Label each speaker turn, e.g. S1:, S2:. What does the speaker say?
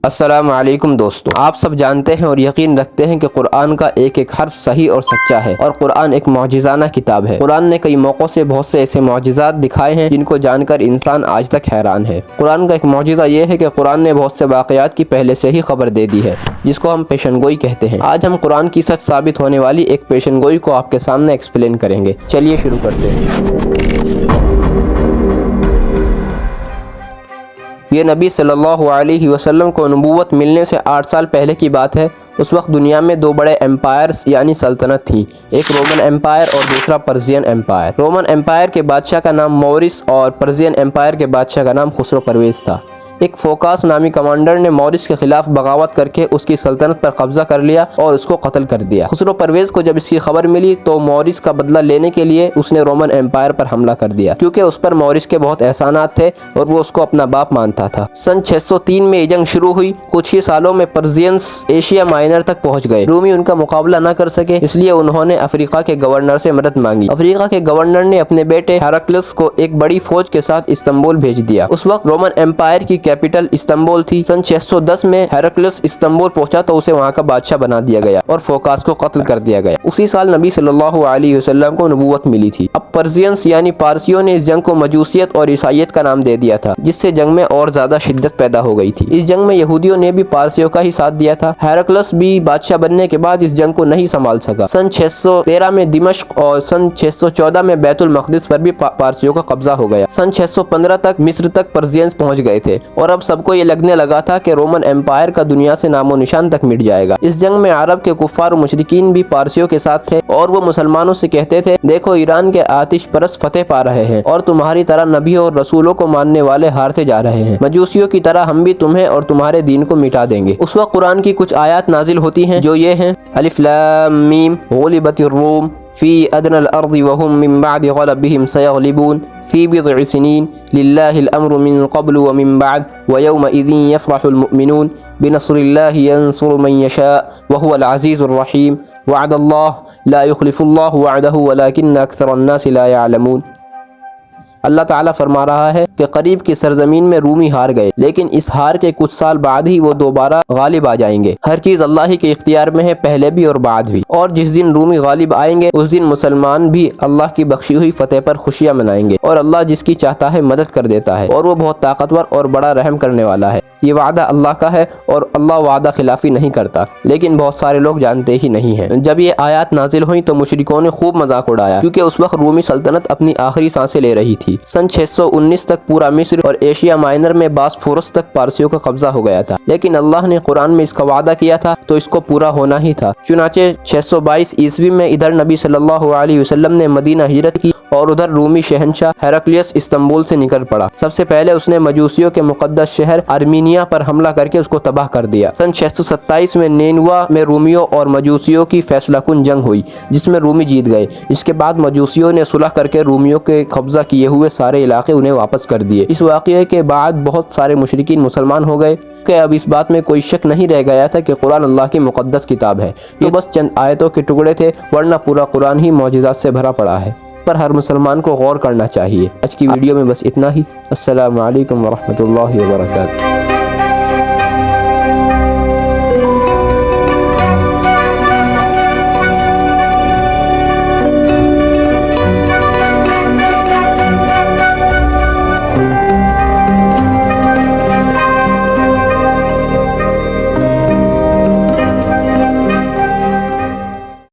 S1: السلام علیکم دوستو، آپ سب جانتے ہیں اور یقین رکھتے ہیں کہ قرآن کا ایک ایک حرف صحیح اور سچا ہے اور قرآن ایک معجزانہ کتاب ہے۔ قرآن نے کئی موقعوں سے بہت سے ایسے معجزات دکھائے ہیں جن کو جان کر انسان آج تک حیران ہے۔ قرآن کا ایک معجزہ یہ ہے کہ قرآن نے بہت سے واقعات کی پہلے سے ہی خبر دے دی ہے، جس کو ہم پیشن گوئی کہتے ہیں۔ آج ہم قرآن کی سچ ثابت ہونے والی ایک پیشن گوئی کو آپ کے سامنے ایکسپلین کریں گے۔ چلیے شروع کرتے ہیں۔ یہ نبی صلی اللہ علیہ وسلم کو نبوت ملنے سے 8 سال پہلے کی بات ہے۔ اس وقت دنیا میں 2 بڑے امپائرز یعنی سلطنت تھیں، ایک رومن امپائر اور دوسرا پرزین امپائر۔ رومن امپائر کے بادشاہ کا نام مورس اور پرزین امپائر کے بادشاہ کا نام خسرو پرویز تھا۔ ایک فوکاس نامی کمانڈر نے مورس کے خلاف بغاوت کر کے اس کی سلطنت پر قبضہ کر لیا اور اس کو قتل کر دیا۔ خسرو پرویز کو جب اس کی خبر ملی تو مورس کا بدلہ لینے کے لیے اس نے رومن امپائر پر حملہ کر دیا، کیونکہ اس پر مورس کے بہت احسانات تھے اور وہ اس کو اپنا باپ مانتا تھا۔ سن 603 میں یہ جنگ شروع ہوئی۔ کچھ ہی سالوں میں پرزینز ایشیا مائنر تک پہنچ گئے۔ رومی ان کا مقابلہ نہ کر سکے، اس لیے انہوں نے افریقہ کے گورنر سے مدد مانگی۔ افریقہ کے گورنر نے اپنے بیٹے ہیراکلس کو ایک بڑی فوج کے ساتھ استنبول بھیج دیا۔ اس وقت رومن امپائر کی کیپٹل استنبول تھی۔ سن 610 میں ہیراکلس استنبول پہنچا تو اسے وہاں کا بادشاہ بنا دیا گیا اور فوکاس کو قتل کر دیا گیا۔ اسی سال نبی صلی اللہ علیہ وسلم کو نبوت ملی تھی۔ اب پرزینز یعنی پارسیوں نے اس جنگ کو مجوسیت اور عیسائیت کا نام دے دیا تھا، جس سے جنگ میں اور زیادہ شدت پیدا ہو گئی تھی۔ اس جنگ میں یہودیوں نے بھی پارسیوں کا ہی ساتھ دیا تھا۔ ہیراکلس بھی بادشاہ بننے کے بعد اس جنگ کو نہیں سنبھال سکا۔ سن 613 میں دمشق اور سن 614 میں بیت المقدس پر بھی پارسیوں کا قبضہ ہو گیا۔ سن 615 تک مصر تک پرزینز پہنچ گئے تھے اور اب سب کو یہ لگنے لگا تھا کہ رومن امپائر کا دنیا سے نام و نشان تک مٹ جائے گا۔ اس جنگ میں عرب کے کفار و مشرکین بھی پارسیوں کے ساتھ تھے اور وہ مسلمانوں سے کہتے تھے، دیکھو ایران کے آتش پرست فتح پا رہے ہیں اور تمہاری طرح نبیوں اور رسولوں کو ماننے والے ہارتے جا رہے ہیں۔ مجوسیوں کی طرح ہم بھی تمہیں اور تمہارے دین کو مٹا دیں گے۔ اس وقت قرآن کی کچھ آیات نازل ہوتی ہیں جو یہ ہیں: الف لام میم غلبت الروم فی ادنى الارض وهم من بعد غلبهم سيغلبون في بضع سنين لله الامر من قبل ومن بعد ويومئذ يفرح المؤمنون بنصر الله ينصر من يشاء وهو العزيز الرحيم وعد الله لا يخلف الله وعده ولكن اكثر الناس لا يعلمون۔ اللہ تعالیٰ فرما رہا ہے کہ قریب کی سرزمین میں رومی ہار گئے، لیکن اس ہار کے کچھ سال بعد ہی وہ دوبارہ غالب آ جائیں گے۔ ہر چیز اللہ ہی کے اختیار میں ہے، پہلے بھی اور بعد بھی، اور جس دن رومی غالب آئیں گے اس دن مسلمان بھی اللہ کی بخشی ہوئی فتح پر خوشیاں منائیں گے، اور اللہ جس کی چاہتا ہے مدد کر دیتا ہے، اور وہ بہت طاقتور اور بڑا رحم کرنے والا ہے۔ یہ وعدہ اللہ کا ہے اور اللہ وعدہ خلافی نہیں کرتا، لیکن بہت سارے لوگ جانتے ہی نہیں ہیں۔ جب یہ آیات نازل ہوئیں تو مشرکوں نے خوب مذاق اڑایا، کیونکہ اس وقت رومی سلطنت اپنی آخری سانسیں لے رہی تھی۔ سن 619 تک پورا مصر اور ایشیا مائنر میں باسفورس تک پارسیوں کا قبضہ ہو گیا تھا، لیکن اللہ نے قرآن میں اس کا وعدہ کیا تھا تو اس کو پورا ہونا ہی تھا۔ چنانچہ 622 عیسوی میں ادھر نبی صلی اللہ علیہ وسلم نے مدینہ ہجرت کی اور ادھر رومی شہنشاہ ہیراکلیس استنبول سے نکل پڑا۔ سب سے پہلے اس نے مجوسیوں کے مقدس شہر ارمینیا پر حملہ کر کے اس کو تباہ کر دیا۔ سن 627 میں نینوا میں رومیوں اور مجوسیوں کی فیصلہ کن جنگ ہوئی، جس میں رومی جیت گئے۔ اس کے بعد مجوسیوں نے صلح کر کے رومیوں کے قبضہ کیے ہوئے سارے علاقے انہیں واپس کر دیے۔ اس واقعے کے بعد بہت سارے مشرکین مسلمان ہو گئے کہ اب اس بات میں کوئی شک نہیں رہ گیا تھا کہ قرآن اللہ کی مقدس کتاب ہے۔ یہ بس چند آیتوں کے ٹکڑے تھے، ورنہ پورا قرآن ہی معجزات سے بھرا پڑا ہے، پر ہر مسلمان کو غور کرنا چاہیے۔ آج کی ویڈیو میں بس اتنا ہی۔ السلام علیکم ورحمۃ اللہ وبرکاتہ۔